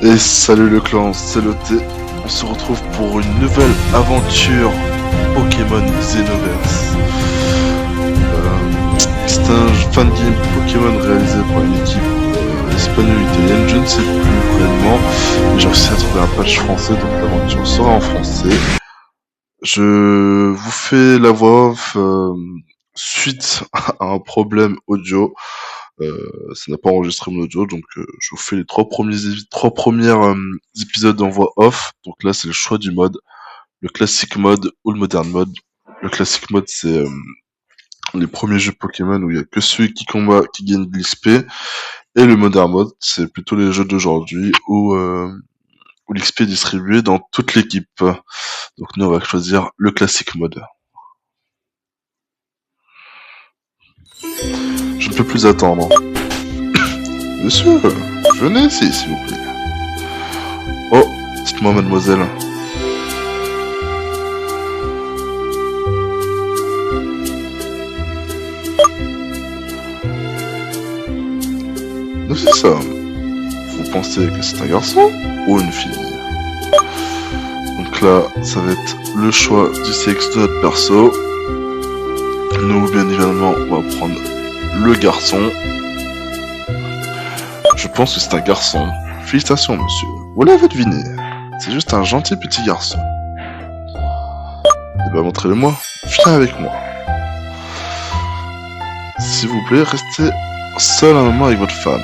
Et salut le clan, c'est le T. On se retrouve pour une nouvelle aventure Pokémon Xenoverse. C'est un fan game Pokémon réalisé par une équipe espagnole-italienne, je ne sais plus réellement, mais j'ai réussi à trouver un patch français, donc l'aventure sera en français. Je vous fais la voix off suite à un problème audio. Ça n'a pas enregistré mon audio, donc je vous fais les trois premiers épisodes en voix off. Donc là, c'est le choix du mode, le classic mode ou le modern mode. Le classic mode, c'est les premiers jeux Pokémon où il y a que celui qui combat qui gagne de l'XP, et le modern mode, c'est plutôt les jeux d'aujourd'hui où l'XP est distribué dans toute l'équipe. Donc nous, on va choisir le classic mode. Je ne peux plus attendre. Monsieur, venez ici, s'il vous plaît. Oh, dites-moi, mademoiselle. Nous, c'est ça. Vous pensez que c'est un garçon ou une fille? Donc là, ça va être le choix du sexe de notre perso. Nous, bien évidemment, on va prendre le garçon. Je pense que c'est un garçon. Félicitations, monsieur. Vous l'avez deviné. C'est juste un gentil petit garçon. Eh ben, montrez-le-moi. Viens avec moi. S'il vous plaît, restez seul un moment avec votre femme.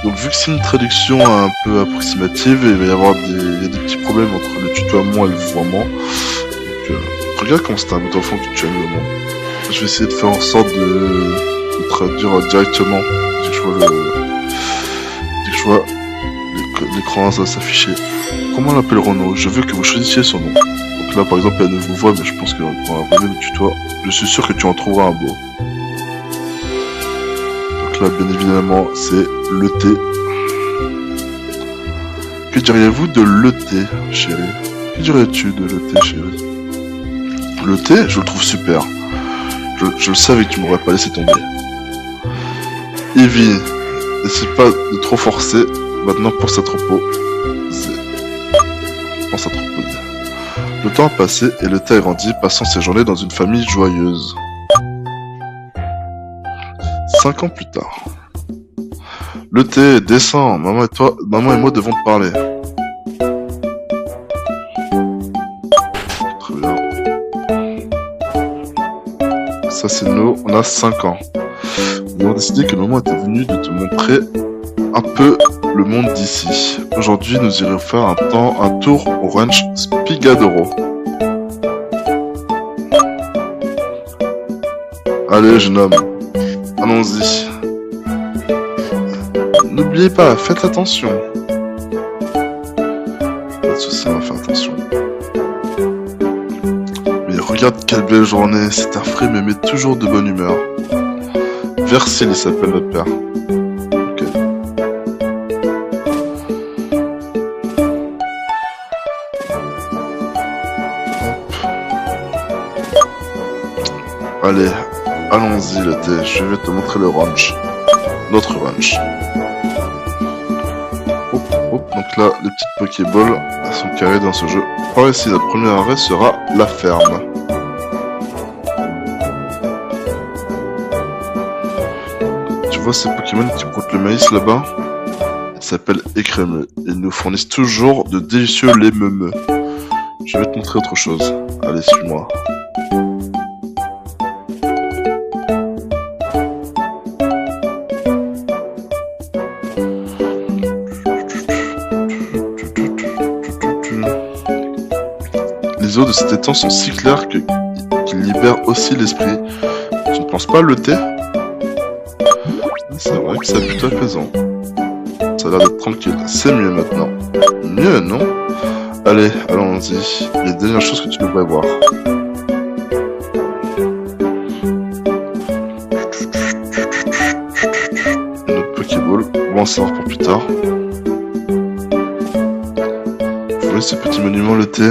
Donc, vu que c'est une traduction un peu approximative, il va y avoir des petits problèmes entre le tutoiement et le vouvoiement. Donc, regarde comment c'est un bout d'enfant que tu aimes le monde. Je vais essayer de faire en sorte de traduire directement dès que je vois l'écran ça va s'afficher. Comment l'appellerons-nous? Je veux que vous choisissiez son nom. Donc là par exemple elle ne vous voit, mais je pense que pour un premier tutoie, je suis sûr que tu en trouveras un beau. Donc là bien évidemment c'est le T. Que diriez-vous de le T, chérie? Que dirais-tu de le T, chérie? Le T, je le trouve super. Je le savais que tu m'aurais pas laissé tomber. Eevee, n'essaie pas de trop forcer. Maintenant, pense à te reposer. Pense à te reposer. Le temps a passé et le T a grandi, passant ses journées dans une famille joyeuse. 5 ans plus tard. Le T, descends. Maman et moi devons te parler. Très bien. Ça c'est nous, on a 5 ans. Nous avons décidé que le moment était venu de te montrer un peu le monde d'ici. Aujourd'hui, nous irons faire un tour au ranch Spigadoro. Allez, jeune homme, allons-y. N'oubliez pas, faites attention. Pas de soucis, on va faire attention. Mais regarde quelle belle journée, c'est un frais me met toujours de bonne humeur. Versil, il s'appelle notre père. Ok. Hop. Allez, allons-y le thé, je vais te montrer le ranch. Notre ranch. Hop, hop. Donc là, les petites Pokéballs sont carrées dans ce jeu. Par ici, notre premier arrêt sera la ferme. Tu vois ces Pokémon qui broutent le maïs là-bas? Ils s'appellent écrémeux et ils nous fournissent toujours de délicieux laits meumeux. Je vais te montrer autre chose. Allez, suis-moi. Les eaux de cet étang sont si claires qu'ils libèrent aussi l'esprit. Tu ne penses pas le thé? C'est vrai que c'est plutôt apaisant. Ça a l'air d'être tranquille. C'est mieux maintenant. Mieux, non? Allez, allons-y. Il y a une dernière chose que tu devrais voir. Une autre Pokéball. On va en savoir pour plus tard. Vous voyez ce petit monument, le thé?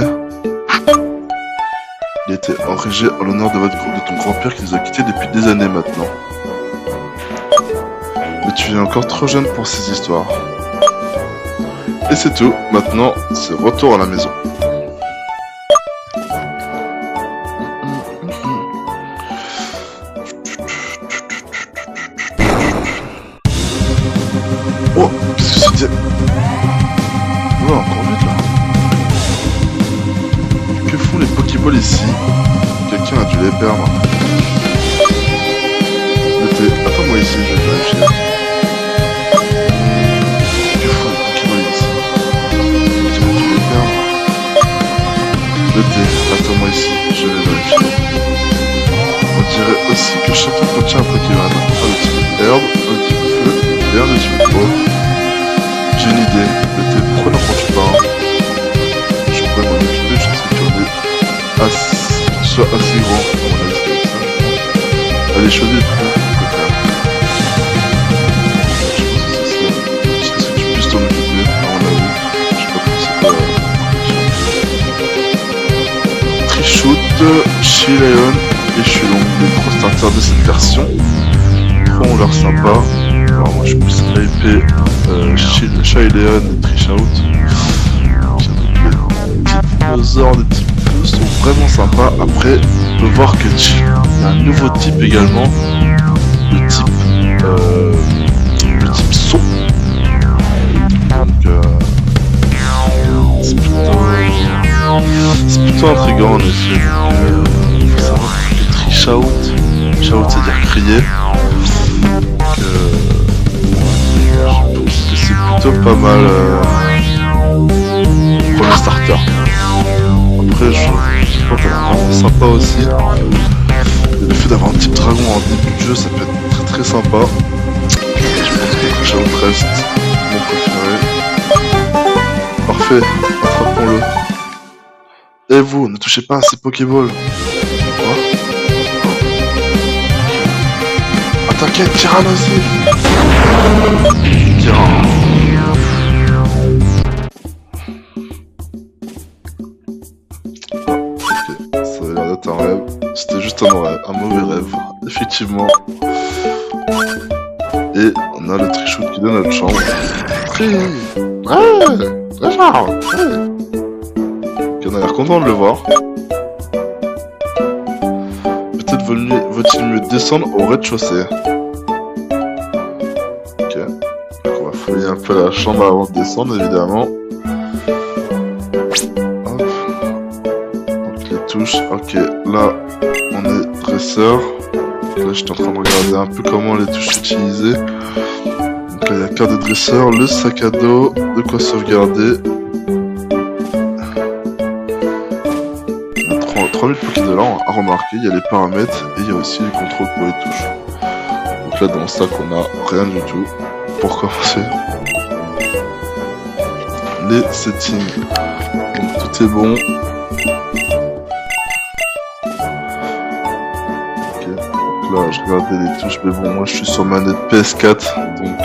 Il a été érigé en l'honneur de ton grand-père qui nous a quittés depuis des années maintenant. Mais tu es encore trop jeune pour ces histoires. Et c'est tout, maintenant c'est retour à la maison. Oh, qu'est-ce que c'était? Oula, encore vite là. Que font les Pokéballs ici? Quelqu'un a dû les perdre. Attends-moi ici, je vais vérifier. Que font les Pokéballs ici? Quelqu'un a dû les perdre. Attends-moi ici, je vais vérifier. On dirait aussi que chacun contient un Pokémon. Un de type herbe, un de type feu, et un de type eau. J'ai une idée. Pourquoi n'en prends-tu pas un? Je pourrais m'en occuper, je pense que tu en es soit assez grand. À mon avis, c'est comme ça. Allez, choisis le plus qu'on peut faire. Je pense que c'est ça. Jusqu'à ce que tu puisses t'en occuper, à mon avis. Je sais pas trop c'est quoi. Trichoute, Chileon et Chulong. Les trois starters de cette version. Trois ont l'air sympa. Alors moi je suis plus hypé Chileon et Trichoute. Les dinosaures des petits peu sont vraiment sympas. Après, on peut voir que il y a un nouveau type également. Le type son. Donc c'est plutôt intriguant en effet. Il faut savoir que Trichoute, shout c'est dire crier. Donc je pense que c'est plutôt pas mal pour le starter. Après je pense qu'elle est vraiment sympa aussi. Et le fait d'avoir un type dragon en début de jeu ça peut être très très sympa. Je pense que Trichoute reste mon préféré. Parfait, attrapons-le. Et vous, ne touchez pas à ces Pokéballs. Quoi? Ah t'inquiète, Tyran aussi. Tyran. Ok, ça avait l'air d'être un rêve. C'était juste un mauvais rêve, effectivement. Et on a le Trichoute qui donne notre chambre. On a l'air content de le voir. Peut-être vaut-il mieux descendre au rez-de-chaussée. Ok. Donc on va fouiller un peu la chambre avant de descendre, évidemment. Hop. Donc les touches. Ok, là, on est dresseur. Donc là, j'étais en train de regarder un peu comment les touches s'utilisaient. Donc là, il y a carte de dresseur, le sac à dos, de quoi sauvegarder. 3000 Pokédollars à remarquer, il y a les paramètres et il y a aussi les contrôles pour les touches. Donc là dans le sac on a rien du tout. Pour commencer, les settings. Donc tout est bon. Ok, donc là je regardais les touches, mais bon moi je suis sur manette PS4, donc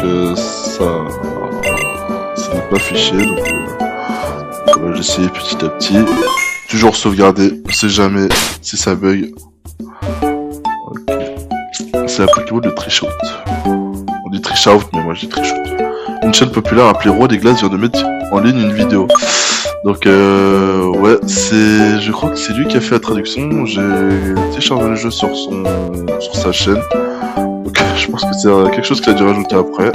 ça n'est pas affiché, donc j'ai essayé petit à petit. Toujours sauvegarder, on sait jamais si ça bug. Ok. C'est la Pokéball de Trichoute. On dit Trichoute, mais moi je dis Trichoute. Une chaîne populaire appelée Roi des Glaces vient de mettre en ligne une vidéo. Donc ouais, je crois que c'est lui qui a fait la traduction. J'ai téléchargé le jeu sur sa chaîne. Donc je pense que c'est quelque chose qu'il a dû rajouter après.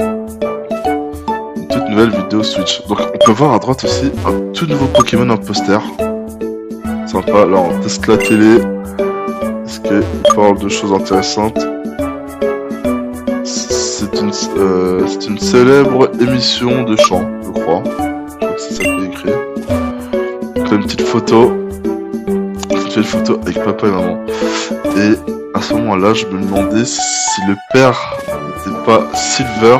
Une toute nouvelle vidéo Switch. Donc on peut voir à droite aussi un tout nouveau Pokémon en poster. Sympa, là on teste la télé. Est-ce qu'il parle de choses intéressantes? C'est une célèbre émission de chant, je crois. Je crois que c'est ça qui est écrit. Donc là une petite photo. Une photo avec papa et maman. Et à ce moment-là, je me demandais si le père n'était pas Silver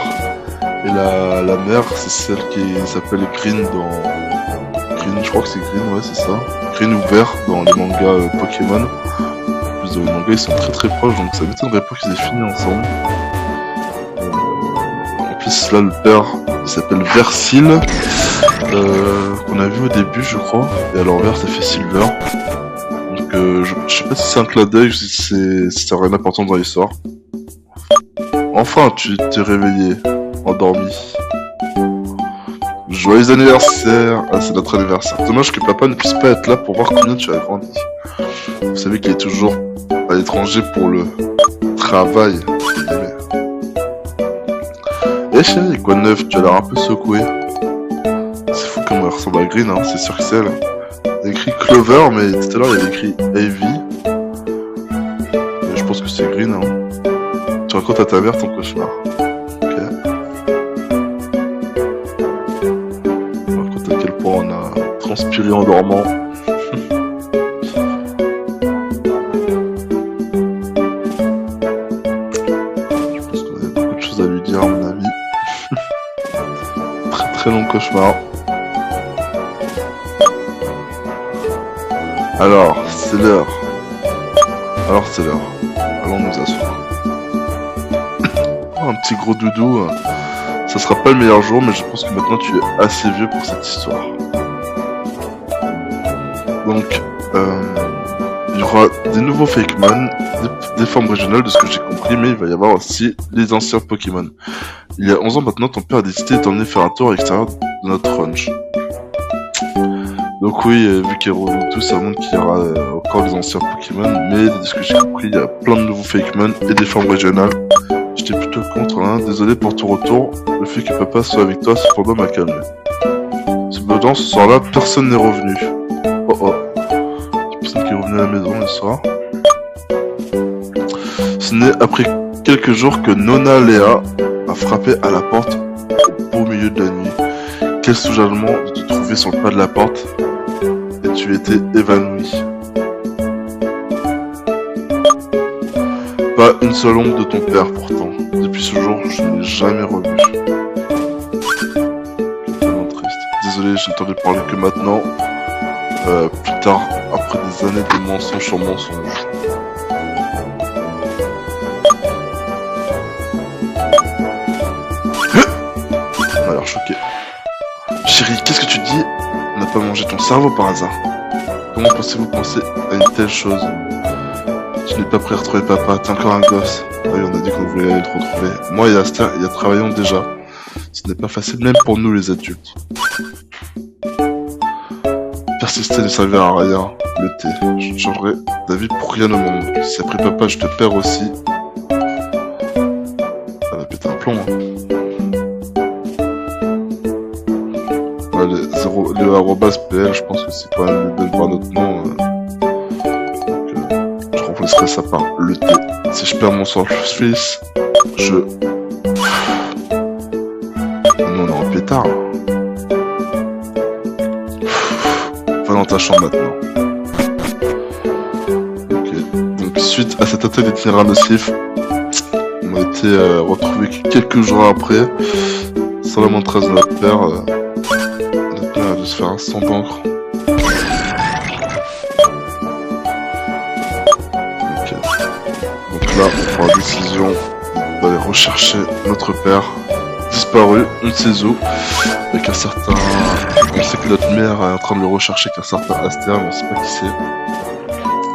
et la mère c'est celle qui s'appelle Green dans... Green, je crois que c'est Green, ouais c'est ça. Green ou vert dans les mangas Pokémon. En plus dans les mangas ils sont très très proches, donc ça m'étonnerait pas qu'ils aient fini ensemble. En plus là le père il s'appelle Versil, qu'on a vu au début je crois, et à l'envers ça fait Silver. Donc je sais pas si c'est un clin d'œil ou si ça aurait une importance dans l'histoire. Enfin tu t'es réveillé, endormi. Joyeux anniversaire! Ah, c'est notre anniversaire. Dommage que papa ne puisse pas être là pour voir combien tu as grandi. Vous savez qu'il est toujours à l'étranger pour le travail. Eh chérie, quoi de neuf? Tu as l'air un peu secoué. C'est fou comme elle ressemble à Green, hein, c'est sûr que c'est elle. Il y a écrit Clover, mais tout à l'heure il y avait écrit Ivy. Et je pense que c'est Green, hein. Tu racontes à ta mère ton cauchemar. Ok. Tu racontes à quel point on a transpiré en dormant. Je pense qu'on avait beaucoup de choses à lui dire, à mon avis. Très long cauchemar. Alors, c'est l'heure. Allons nous asseoir. Un petit gros doudou. Ça sera pas le meilleur jour, mais je pense que maintenant tu es assez vieux pour cette histoire. Donc, il y aura des nouveaux Fakemon, des formes régionales de ce que j'ai compris, mais il va y avoir aussi les anciens Pokémon. Il y a 11 ans maintenant, ton père a décidé de t'emmener faire un tour à l'extérieur de notre ranch. Donc oui, vu qu'il revient tout, ça montre qu'il y aura encore des anciens Pokémon, mais de ce que j'ai compris, il y a plein de nouveaux Fakemon et des formes régionales. J'étais plutôt contre, hein. Désolé pour ton retour, le fait que papa soit avec toi cependant m'a calmé. Cependant, ce soir-là, personne n'est revenu. Oh oh, il y a personne qui est revenu à la maison le soir. Ce n'est après quelques jours que Nona Léa a frappé à la porte au beau milieu de la nuit. Quel soulagement de te trouver sur le pas de la porte et tu étais évanoui. Pas une seule ombre de ton père pourtant. Depuis ce jour, je ne l'ai jamais revu. Vraiment triste. Désolé, j'ai entendu parler que maintenant. Plus tard, après des années de mensonge sur mensonge. On a l'air choqué. Chérie, qu'est-ce que tu dis? On n'a pas mangé ton cerveau par hasard. Comment pensez-vous penser à une telle chose? Tu n'es pas prêt à retrouver papa, t'es encore un gosse. Oui, on a dit qu'on voulait aller te retrouver. Moi et Aster y travaillons déjà. Ce n'est pas facile même pour nous les adultes. Persister ne servira à rien. Le thé. Je ne changerai d'avis pour rien au monde. Si après papa je te perds aussi. Ça va péter un plomb, hein. Le arrobas PL, je pense que c'est quand même mieux de voir notre nom. Donc, je remplacerai ça par le T. Si je perds mon sang suisse, je... Non, on est en pétard. Va dans ta chambre maintenant. Ok. Donc, suite à cette attaque d'itinéraire nocif, on a été retrouvés quelques jours après, sans la moindre trace de notre père. De se faire un sang d'encre. Ok. Donc là, on prend la décision d'aller rechercher notre père disparu, on ne sait où, avec un certain... On sait que notre mère est en train de le rechercher avec un certain Aster, mais on sait pas qui c'est.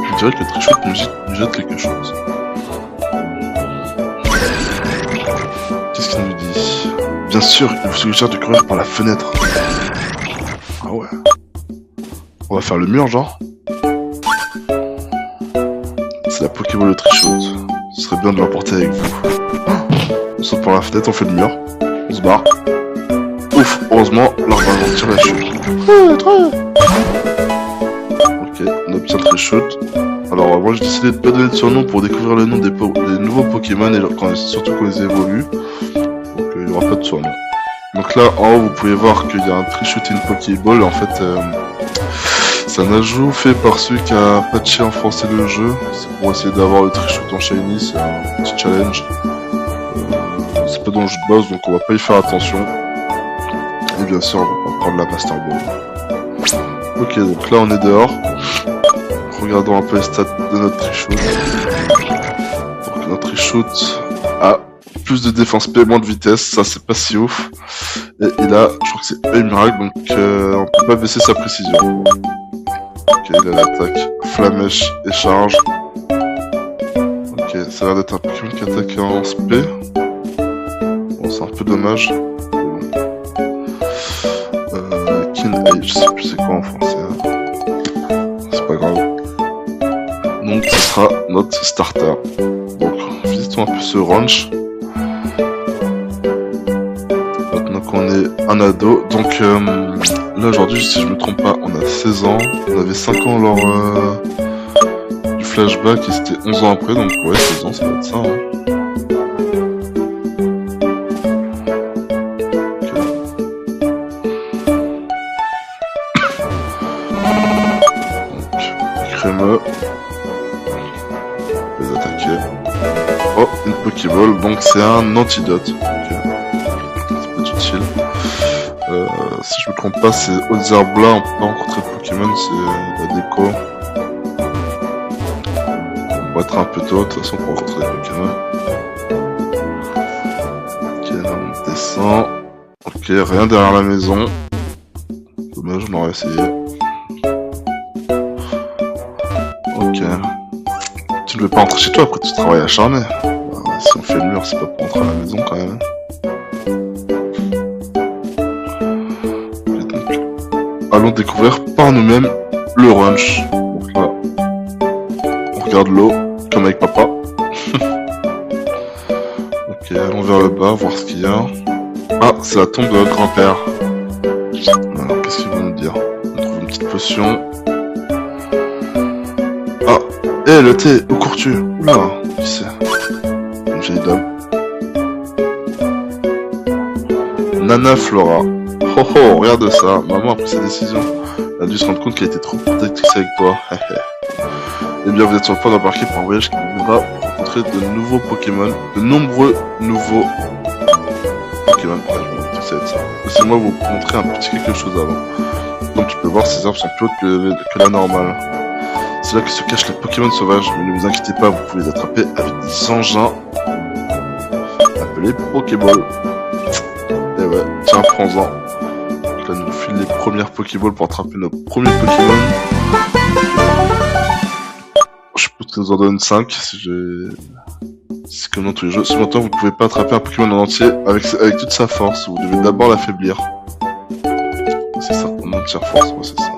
Je dirais que le trichot nous jette quelque chose. Qu'est-ce qu'il nous dit? Bien sûr, il vous suggère de courir par la fenêtre. Ah ouais. On va faire le mur, genre. C'est la Pokémon le trichot. Ce serait bien de l'emporter avec vous. On saute par la fenêtre, on fait le mur. On se barre. Ouf, heureusement, l'arbre va ralentir la chute. Ok, on obtient le trichot. Alors, moi j'ai décidé de pas donner de surnom pour découvrir le nom des nouveaux Pokémon et surtout quand ils évoluent. Donc il n'y aura pas de surnom. Donc là, en haut, vous pouvez voir qu'il y a un trichot et une Pokéball. En fait, c'est un ajout fait par celui qui a patché en français le jeu. C'est pour essayer d'avoir le trichot en shiny, c'est un petit challenge. C'est pas dans le jeu de base, donc on va pas y faire attention. Et bien sûr, on va pas prendre la Master Ball. Ok, donc là, on est dehors. Regardons un peu les stats de notre trichot. Donc notre trichot a plus de défense P, moins de vitesse, ça c'est pas si ouf. Et il a, je crois que c'est œil miracle, donc on peut pas baisser sa précision. Ok, il a l'attaque flamèche et charge. Ok, ça a l'air d'être un Pokémon qui attaque en SP. Bon, c'est un peu dommage. je sais plus c'est quoi en français. C'est pas grave. Donc ce sera notre starter. Donc visitons un peu ce ranch. Maintenant qu'on est un ado. Donc là aujourd'hui, si je me trompe pas, on a 16 ans. On avait 5 ans lors du flashback et c'était 11 ans après. Donc ouais, 16 ans, ça va être ça. Hein. Crémeux. On va les attaquer. Oh, une Pokéball, donc c'est un antidote. Okay. Ça peut être utile. Si je me trompe pas, c'est aux herbes là, on peut pas rencontrer de Pokémon, c'est la déco. On va être un peu tôt, de toute façon, pour rencontrer des Pokémon. Ok, là on descend. Ok, rien derrière la maison. Dommage, on aurait essayé. Ok. Tu ne veux pas rentrer chez toi après tout ce travail acharné. Bah, si on fait le mur, c'est pas pour rentrer à la maison quand même. Et donc, allons découvrir par nous-mêmes le ranch. Donc là, on regarde l'eau, comme avec papa. Ok, allons vers le bas, voir ce qu'il y a. Ah, c'est la tombe de notre grand-père. Alors, qu'est-ce qu'il va nous dire? On trouve une petite potion. Ah, hé, le thé, où cours-tu? Oula, qui c'est? Une vieille dame. Nana Flora. Oh oh, regarde ça, maman a pris sa décision. Elle a dû se rendre compte qu'elle était trop protectrice avec toi. Eh bien, vous êtes sur le point d'embarquer pour un voyage qui vous mènera pour rencontrer de nouveaux Pokémon, de nombreux nouveaux Pokémon. Ouais, je me dis que ça va être ça. Laissez-moi vous montrer un petit quelque chose avant. Comme tu peux voir, ces arbres sont plus hautes que la normale. C'est là que se cachent les Pokémon sauvages, mais ne vous inquiétez pas, vous pouvez les attraper avec des engins appelés Pokéball. Et ouais, tiens, prends-en. Donc là, nous file les premières Pokéballs pour attraper nos premiers Pokémon. Je peux te les en donner 5 si j'ai... C'est comme dans tous les jeux. Cependant, vous ne pouvez pas attraper un Pokémon en entier avec toute sa force. Vous devez d'abord l'affaiblir. C'est ça, on entière force, ouais, c'est ça.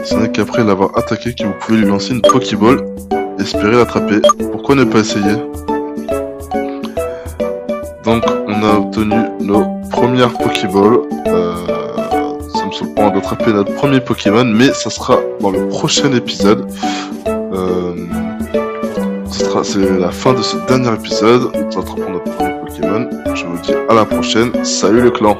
Ce n'est qu'après l'avoir attaqué que vous pouvez lui lancer une Pokéball et espérer l'attraper. Pourquoi ne pas essayer? Donc, on a obtenu nos premières Pokéballs. Nous sommes sur le point d'attraper notre premier Pokémon, mais ça sera dans le prochain épisode. C'est la fin de ce dernier épisode. Nous attrapons notre premier Pokémon. Je vous dis à la prochaine. Salut le clan!